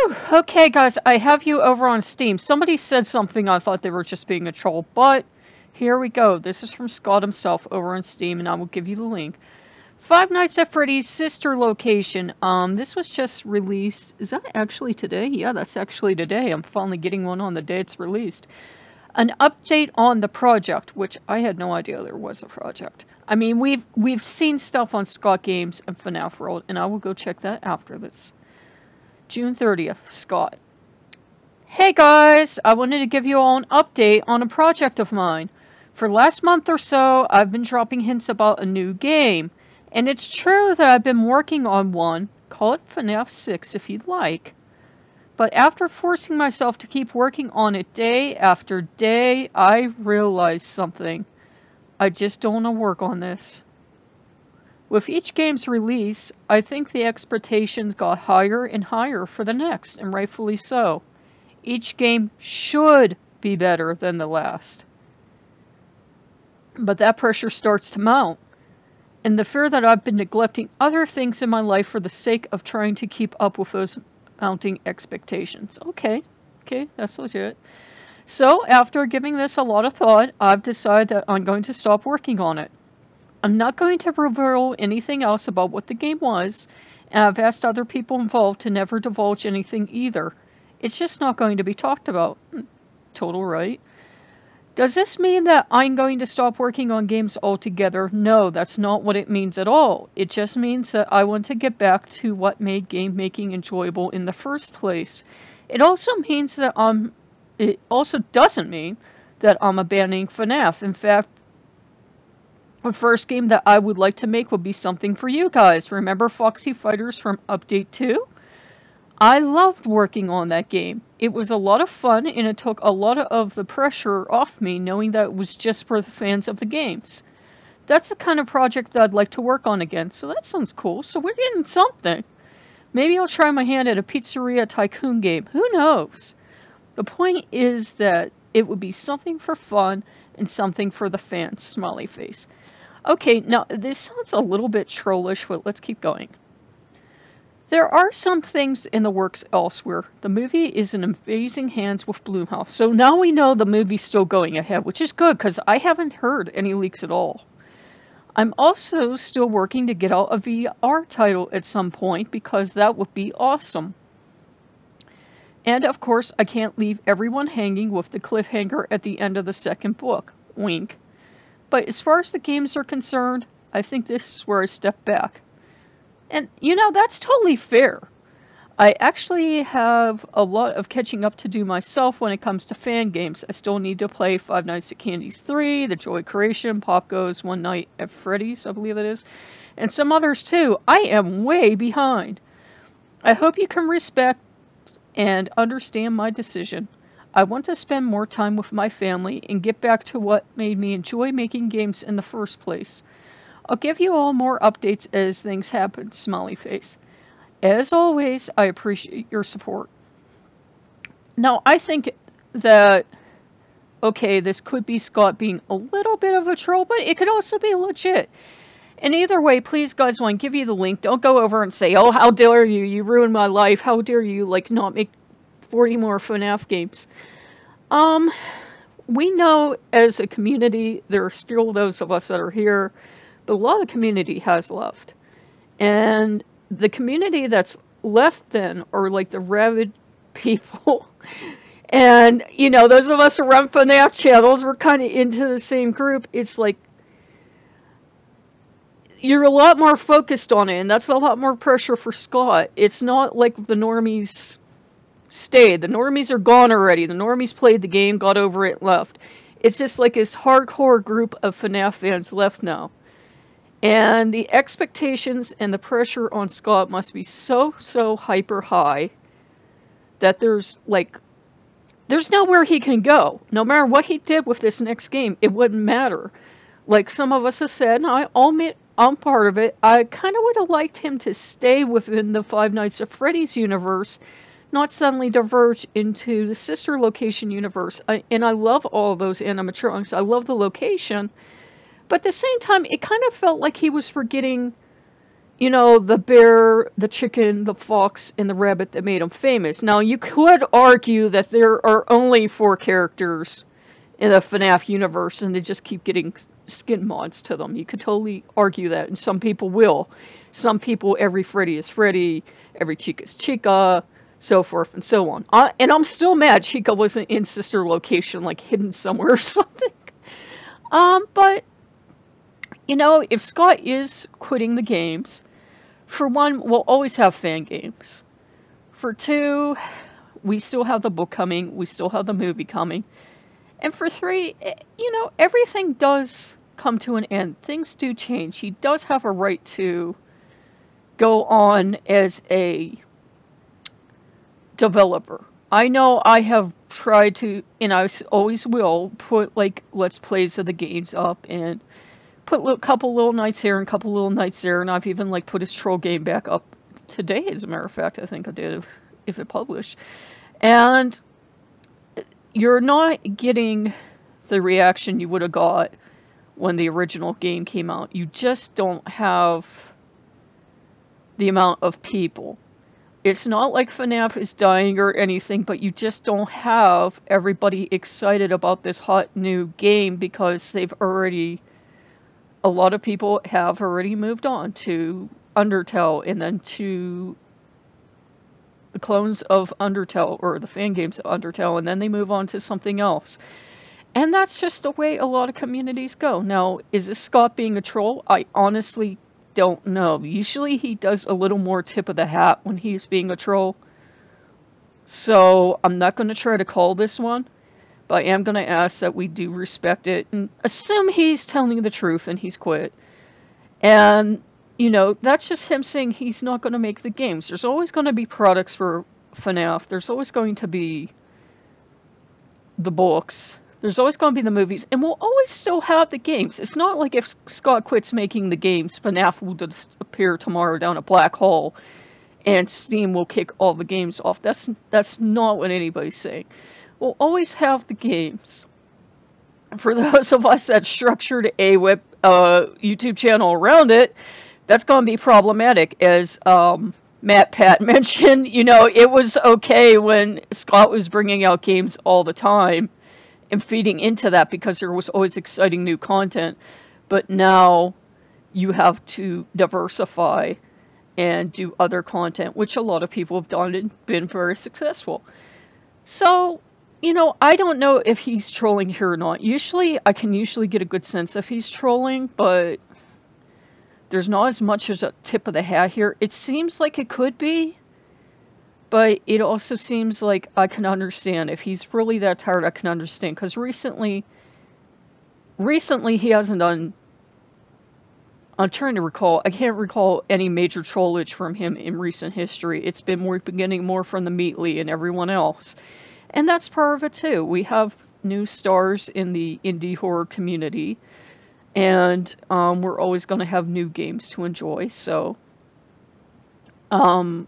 Whew. Okay, guys, I have you over on Steam. Somebody said something, I thought they were just being a troll, but here we go. This is from Scott himself over on Steam, and I will give you the link. Five Nights at Freddy's sister location. This was just released. Is that actually today? Yeah, that's actually today. I'm finally getting one on the day it's released. An update on the project, which I had no idea there was a project. I mean, we've seen stuff on Scott Games and FNAF World, and I will go check that after this. June 30th, Scott. Hey guys, I wanted to give you all an update on a project of mine. For the last month or so, I've been dropping hints about a new game. And it's true that I've been working on one. Call it FNAF 6 if you'd like. But after forcing myself to keep working on it day after day, I realized something. I just don't want to work on this. With each game's release, I think the expectations got higher and higher for the next, and rightfully so. Each game should be better than the last. But that pressure starts to mount. And the fear that I've been neglecting other things in my life for the sake of trying to keep up with those mounting expectations. Okay, that's legit. So, after giving this a lot of thought, I've decided that I'm going to stop working on it. I'm not going to reveal anything else about what the game was, and I've asked other people involved to never divulge anything either. It's just not going to be talked about. Total right. Does this mean that I'm going to stop working on games altogether? No, that's not what it means at all. It just means that I want to get back to what made game making enjoyable in the first place. It also means that it also doesn't mean that I'm abandoning FNAF. In fact, the first game that I would like to make would be something for you guys. Remember Foxy Fighters from Update 2? I loved working on that game. It was a lot of fun, and it took a lot of the pressure off me knowing that it was just for the fans of the games. That's the kind of project that I'd like to work on again, so that sounds cool. So we're getting something. Maybe I'll try my hand at a Pizzeria Tycoon game. Who knows? The point is that it would be something for fun and something for the fans. Smiley face. Okay, now this sounds a little bit trollish, but let's keep going. There are some things in the works elsewhere. The movie is in amazing hands with Blumhouse, so now we know the movie's still going ahead, which is good because I haven't heard any leaks at all. I'm also still working to get out a VR title at some point because that would be awesome. And of course, I can't leave everyone hanging with the cliffhanger at the end of the second book. Wink. But as far as the games are concerned, I think this is where I step back. And, you know, that's totally fair. I actually have a lot of catching up to do myself when it comes to fan games. I still need to play Five Nights at Candy's 3, The Joy Creation, Pop Goes One Night at Freddy's, I believe it is, and some others too. I am way behind. I hope you can respect and understand my decision. I want to spend more time with my family and get back to what made me enjoy making games in the first place. I'll give you all more updates as things happen, smiley face. As always, I appreciate your support. Now, I think that, okay, this could be Scott being a little bit of a troll, but it could also be legit. And either way, please, guys, when I give you the link, don't go over and say, oh, how dare you, you ruined my life, how dare you, like, not make 40 more FNAF games. We know as a community, there are still those of us that are here, but a lot of the community has left. And the community that's left then are like the rabid people. And, you know, those of us who run FNAF channels, we're kind of into the same group. It's like, you're a lot more focused on it, and that's a lot more pressure for Scott. It's not like the normies stayed. The normies are gone already. The normies played the game, got over it, left. It's just like this hardcore group of FNAF fans left now. And the expectations and the pressure on Scott must be so hyper high that there's nowhere he can go. No matter what he did with this next game, it wouldn't matter. Like some of us have said, and I'll admit I'm part of it, I kind of would have liked him to stay within the Five Nights at Freddy's universe, not suddenly diverge into the sister location universe. And I love all those animatronics. I love the location. But at the same time, it kind of felt like he was forgetting you know, the bear, the chicken, the fox, and the rabbit that made him famous. Now, you could argue that there are only 4 characters in the FNAF universe, and they just keep getting skin mods to them. You could totally argue that, and some people will. Some people, every Freddy is Freddy, every Chica is Chica, so forth and so on. And I'm still mad Chica wasn't in Sister Location, like hidden somewhere or something. But, you know, if Scott is quitting the games, for one, we'll always have fan games. For 2, we still have the book coming, we still have the movie coming. And for 3, you know, everything does come to an end. Things do change. He does have a right to go on as a developer. I know I have tried to, and I always will, put like Let's Plays of the games up and put a couple little nights here and a couple little nights there, and I've even like put his troll game back up today, as a matter of fact. I think I did, if it published. And you're not getting the reaction you would have got when the original game came out. You just don't have the amount of people. It's not like FNAF is dying or anything, but you just don't have everybody excited about this hot new game because a lot of people have already moved on to Undertale and then to the clones of Undertale, or the fan games of Undertale, and then they move on to something else. And that's just the way a lot of communities go. Now, is this Scott being a troll? I honestly don't know. Usually he does a little more tip of the hat when he's being a troll. So I'm not going to try to call this one, but I am going to ask that we do respect it and assume he's telling the truth and he's quit. And, you know, that's just him saying he's not going to make the games. There's always going to be products for FNAF. There's always going to be the books. There's always going to be the movies, and we'll always still have the games. It's not like if Scott quits making the games, FNAF will just appear tomorrow down a black hole, and Steam will kick all the games off. That's not what anybody's saying. We'll always have the games. For those of us that structured a YouTube channel around it, that's going to be problematic. As Matt Pat mentioned, you know, it was okay when Scott was bringing out games all the time and feeding into that because there was always exciting new content. But now you have to diversify and do other content, which a lot of people have done and been very successful. So, you know, I don't know if he's trolling here or not. I can usually get a good sense if he's trolling, but there's not as much as a tip of the hat here. It seems like it could be, but it also seems like I can understand. If he's really that tired, I can understand. Because recently he hasn't done... I'm trying to recall. I can't recall any major trollage from him in recent history. It's been getting more from the Meatly and everyone else. And that's part of it too. We have new stars in the indie horror community. And we're always going to have new games to enjoy. So, you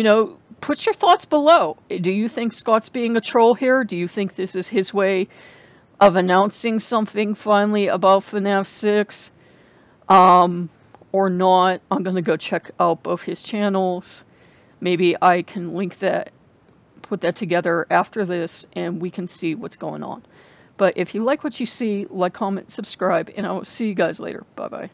know, put your thoughts below. Do you think Scott's being a troll here? Do you think this is his way of announcing something finally about FNAF 6? Or not? I'm going to go check out both his channels. Maybe I can link that, put that together after this, and we can see what's going on. But if you like what you see, like, comment, subscribe, and I will see you guys later. Bye-bye.